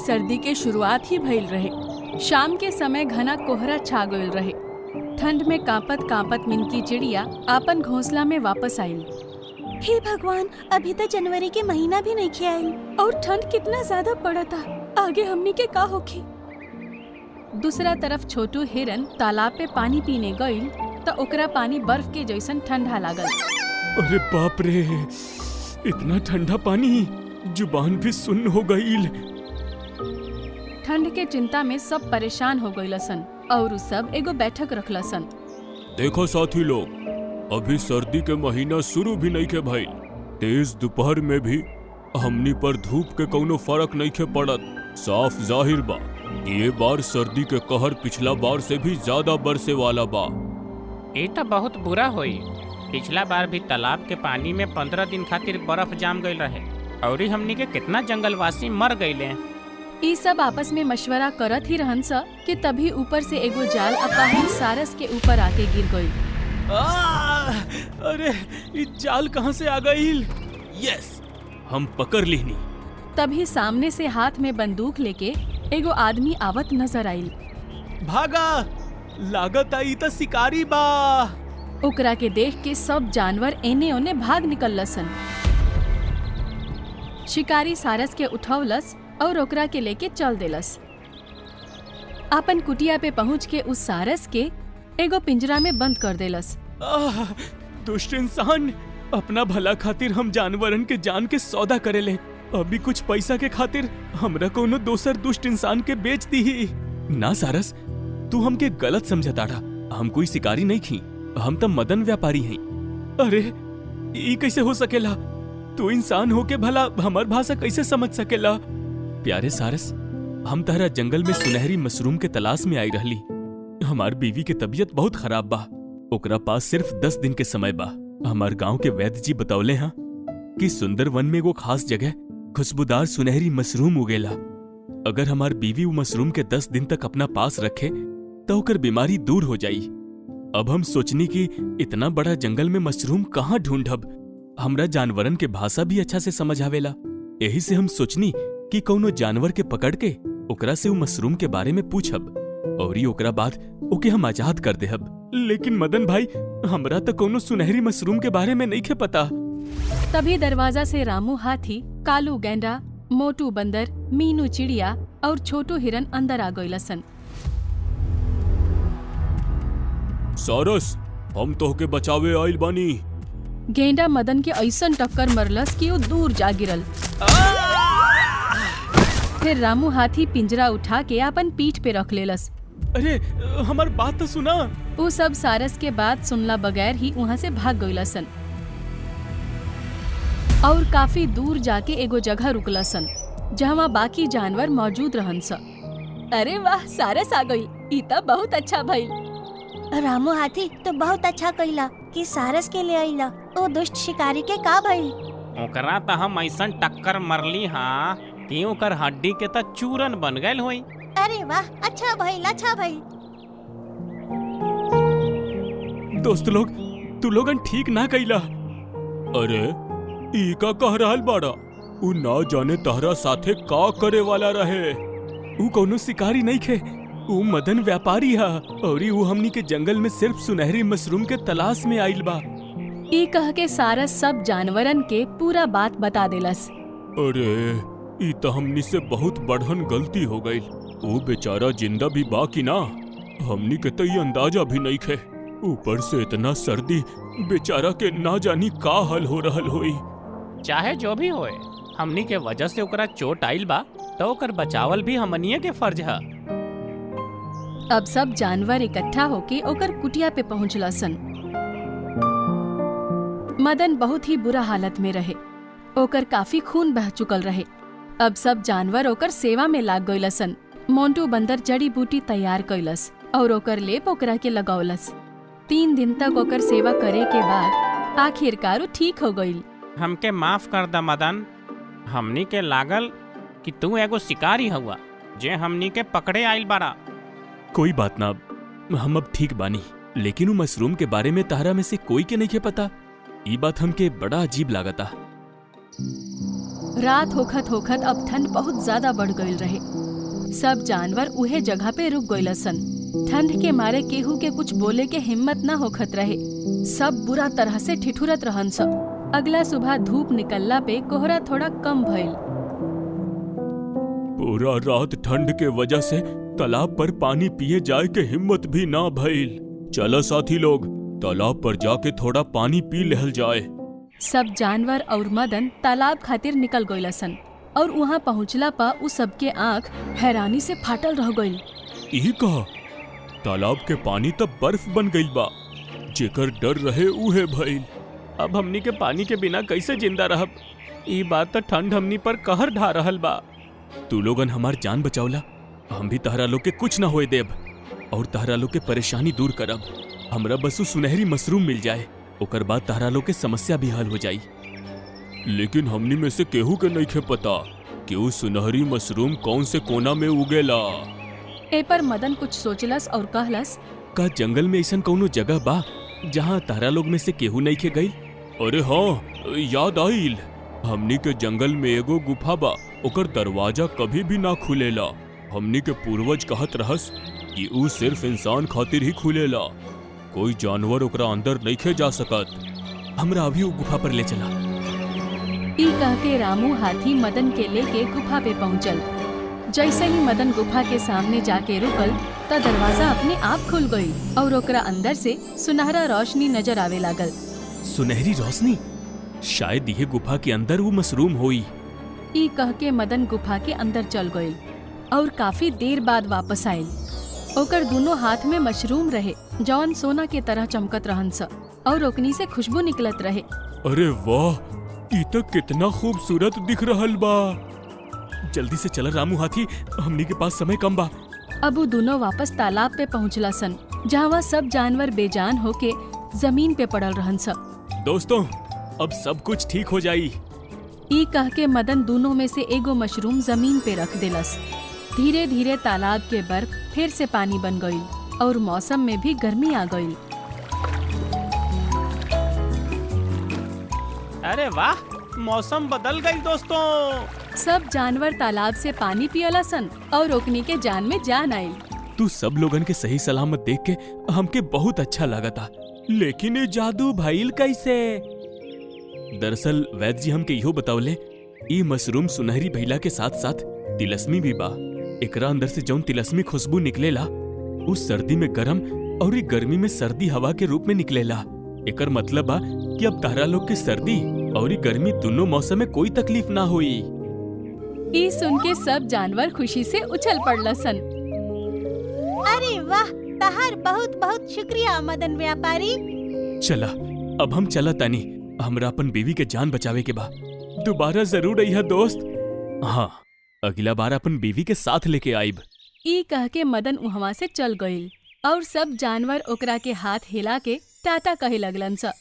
सर्दी के शुरुआत ही भइल रहे। शाम के समय घना कोहरा छा गइल रहे। ठंड में कांपत कांपत मिनकी चिड़िया आपन घोंसला में वापस आइल। हे भगवान, अभी तक जनवरी के महीना भी नहीं आइल और ठंड कितना ज्यादा पड़ता। आगे हमनी के का होखी। दूसरा तरफ छोटू हिरन तालाब पे पानी पीने गइल तो ओकरा पानी बर्फ के जैसन ठंडा लागल। अरे बाप रे, इतना ठंडा पानी, जुबान भी सुन्न हो गईल। ठंड के चिंता में सब परेशान हो गइलसन और सब एगो बैठक रखलसन। देखो साथी लोग, अभी सर्दी के महीना शुरू भी नहीं के भइल। तेज दोपहर में भी हमनी पर धूप के कौनो फर्क नहीं के पड़त। साफ जाहिर बा ये बार सर्दी के कहर पिछला बार से भी ज्यादा बरसे वाला बा। ये तो बहुत बुरा होई। पिछला बार भी तालाब के पानी में 15 दिन खातिर बर्फ जाम गईल रहे और हमनी के कितना जंगलवासी मर गईले। ई सब आपस में मशवरा करत ही रहन सा कि तभी ऊपर से एगो जाल अपाहिज सारस के ऊपर आके गिर गई। अरे ये जाल कहाँ से आ गईल? यस, हम पकड़ लीनी। तभी सामने से हाथ में बंदूक लेके एगो आदमी आवत नजर आइल। भागा, लागत आई त शिकारी बा। ओकरा के देख के सब जानवर एने ओने भाग निकलसन। शिकारी सारस के उठौलस और ओकरा के लेके चल देलस। अपन कुटिया पे पहुँच के उस सारस के एगो पिंजरा में बंद कर देलस। दुष्ट इंसान, अपना भला खातिर हम जानवरन के जान के सौदा करेले। अभी कुछ पैसा के खातिर हमरा कोनो दोसर दुष्ट इंसान के बेच दी। ना सारस, तू हमके गलत समझताड़ा। हम कोई शिकारी नहीं खी, हम तो मदन व्यापारी हैं। अरे ई कैसे हो सकेला? तू इंसान होके भला हमार भाषा कैसे समझ सकेला? प्यारे सारस, हम तहरा जंगल में सुनहरी मशरूम के तलाश में आई रहली। हमार बीवी के तबीयत बहुत खराब बा। ओकरा पास सिर्फ 10 दिन के समय बा। हमार गांव के वैद्य जी बतौले हैं कि सुंदर वन में एगो खास जगह खुशबूदार सुनहरी मशरूम उगेला। अगर हमार बीवी वो मशरूम के 10 दिन तक अपना पास रखे तो ओकर बीमारी दूर हो जाई। अब हम सोचनी कि इतना बड़ा जंगल में मशरूम कहाँ ढूंढब। हमरा जानवरन के भाषा भी अच्छा से समझ आवेला। यही से हम सोचनी कि कौनो जानवर के पकड़ के ओकरा से वो मशरूम के बारे में पूछब और ही ओकरा बाद ओके हम आजाद कर देहब। लेकिन मदन भाई, हमरा तो कौनो सुनहरी मशरूम के बारे में नहीं के पता। तभी दरवाजा से रामू हाथी, कालू गैंडा, मोटू बंदर, मीनू चिड़िया और छोटू हिरन अंदर आ गइलसन। सारस, हम तोहके बचावे आइल बानी। गेंडा मदन के ऐसन टक्कर मरलस कि वो दूर जा गिरल। फिर रामू हाथी पिंजरा उठा के अपन पीठ पे रख लेलस। अरे हमार बात तो सुना। वो सब सारस के बात सुनला बगैर ही वहाँ से भाग गइलसन और काफी दूर जाके एगो जगह रुकलसन जहाँ बाकी जानवर मौजूद रहन स। अरे वाह, सारस आ गई। ई त बहुत अच्छा भइल। रामू हाथी तो बहुत अच्छा कइला कि सारस के ले आइला। ओ दुष्ट शिकारी के का भइल? ओकरा तो हम ऐसन टक्कर मरली हाँ कि ओकर हड्डी के तो चूरन बन गयल होई। अरे वाह, अच्छा भइल, अच्छा भइल। दोस्त लोग, तू लोगन ठीक ना कइला। अरे ई का कह रहल बाड़ा? उ ना जाने तहरा साथे का करे वाला रहे। उ कोनो शिकारी नहीं खे, उ मदन व्यापारी हा और उ हमनी के जंगल में सिर्फ सुनहरी मशरूम के तलाश में आइल बा। ई कह के सारस सब जानवरन के पूरा बात बता देलस। अरे ई तो हमनी से बहुत बढ़न गलती हो गई। वो बेचारा जिंदा भी बा कि ना, हमनी के तो ये अंदाजा भी नहीं खे। ऊपर से इतना सर्दी, बेचारा के ना जानी का हल हो रहल होई। चाहे जो भी होए, हमनी के वजह से ओकरा चोट आइल बा तो ओकर बचावल भी हमनिये के फर्ज है। अब सब जानवर इकट्ठा होके ओकर कुटिया पे पहुँचलसन। मदन बहुत ही बुरा हालत में रहे। ओकर काफी खून बह चुकल रहे। अब सब जानवर ओकर सेवा में लाग गइलसन। मोंटू बंदर जड़ी बूटी तैयार कइलस और ओकर लेप ओकरा के लगौलस। 3 दिन तक ओकर सेवा करे के बाद आखिरकार ठीक हो गइल। हमके माफ कर द मदन। हमनी के लागल कि तू एगो शिकारी हुआ जे हमनी के पकड़े आइल बाड़ा। कोई बात ना, हम अब ठीक बानी। लेकिन वो मशरूम के बारे में तहरा में से कोई के नहीं के पता। ई बात हमके बड़ा अजीब लागता। रात होखत होखत अब ठंड बहुत ज्यादा बढ़ गईल रहे। सब जानवर उहे जगह पे रुक गईल सन। ठंड के मारे केहू के कुछ बोले के हिम्मत न होखत रहे। सब बुरा तरह से ठिठुरत रहन सब। अगला सुबह धूप निकलला पे कोहरा थोड़ा कम भइल। पूरा रात ठंड के वजह से तालाब पर पानी पिए जाए के हिम्मत भी ना भइल। चलो साथी लोग, तालाब पर जाके थोड़ा पानी पी लेहल जाए। सब जानवर और मदन तालाब खातिर निकल गइलसन और वहाँ पहुँचला पा उ सबके आँख हैरानी से फाटल रह गइल। ई कहा तालाब के पानी तब बर्फ बन गइल बा। जेकर डर रहे उहे भइल। अब हमनी के पानी के बिना कैसे जिंदा रहब? ई बात तो ठंड हमनी पर कहर ढा रहल बा। तू लोगन हमार जान बचावला, हम भी तहरा लोग के कुछ न होए देब और तहरा लोग के परेशानी दूर करब। हमरा बस उ सुनहरी मशरूम मिल जाए, ओकर बाद तहरा लोग के समस्या भी हल हो जाई। लेकिन हमनी में से केहू के नइखे पता कि उ सुनहरी मशरूम कौन से कोना में उगेला। ए पर मदन कुछ सोचलस और कहलस, का जंगल में ऐसा कौनो जगह बा जहाँ तारा लोग में से केहू नहीं के गई? अरे हाँ, याद आइल। हमनी के जंगल में एगो गुफा बा, ओकर दरवाजा कभी भी ना खुलेला। हमनी के पूर्वज कहत रहस कि ऊ सिर्फ इंसान खातिर ही खुलेला, कोई जानवर ओकरा अंदर नहीं जा सकत। हमरा अभी ऊ गुफा पर ले चला। ई कह के रामू हाथी मदन के लेके गुफा पे पहुँचल। जैसे ही मदन गुफा के सामने जाके रुकल त दरवाजा अपने आप खुल गई और ओकरा अंदर से सुनहरा रोशनी नजर आवे लागल। सुनहरी रोशनी? शायद यह गुफा के अंदर वो मशरूम होई। ई कह के मदन गुफा के अंदर चल गई और काफी देर बाद वापस आयल। ओकर दोनों हाथ में मशरूम रहे जौन सोना के तरह चमकत रहन स और ओकनी से खुशबू निकलत रहे। अरे वाह, ई तो कितना खूबसूरत दिख रहल बा। जल्दी से चल रामू हाथी, हमनी के पास समय कम बा। अब वो दोनों वापस तालाब पे पहुँचला सन जहाँ सब जानवर बेजान होके जमीन पे पड़ल रहन स। दोस्तों, अब सब कुछ ठीक हो जाई। ई कह के मदन दोनों में से एगो मशरूम जमीन पे रख देलस। धीरे धीरे तालाब के बर्फ फिर से पानी बन गई और मौसम में भी गर्मी आ गई। अरे वाह, मौसम बदल गई दोस्तों। सब जानवर तालाब से पानी पियला सन और ओकनी के जान में जान आइल। तू सब लोगन के सही सलामत देख के हमके बहुत अच्छा लगा था। लेकिन ये जादू भइल कैसे? दरअसल वैद्य जी हमके इहो बतावले, ई मशरूम सुनहरी भइला के साथ साथ तिलस्मी भी बा। एकरा अंदर से जौन तिलस्मी खुशबू निकलेला उस सर्दी में गरम और ई गर्मी में सर्दी हवा के रूप में निकलेला। एकर मतलब बा कि अब तारा लोग के सर्दी और ई गर्मी दोनों मौसम में कोई तकलीफ ना हुई। ई सुन के सब जानवर खुशी से उछल पड़ला सन। अरे वाह, तहार बहुत बहुत शुक्रिया मदन व्यापारी। चला, अब हम चला तानी, हमरा अपन बीवी के जान बचावे के बा। दोबारा जरूर अइहा दोस्त। हाँ, अगला बार अपन बीवी के साथ लेके आइब। ई कह के मदन वहाँ से चल गईल और सब जानवर ओकरा के हाथ हिला के टाटा कहे लगलन स।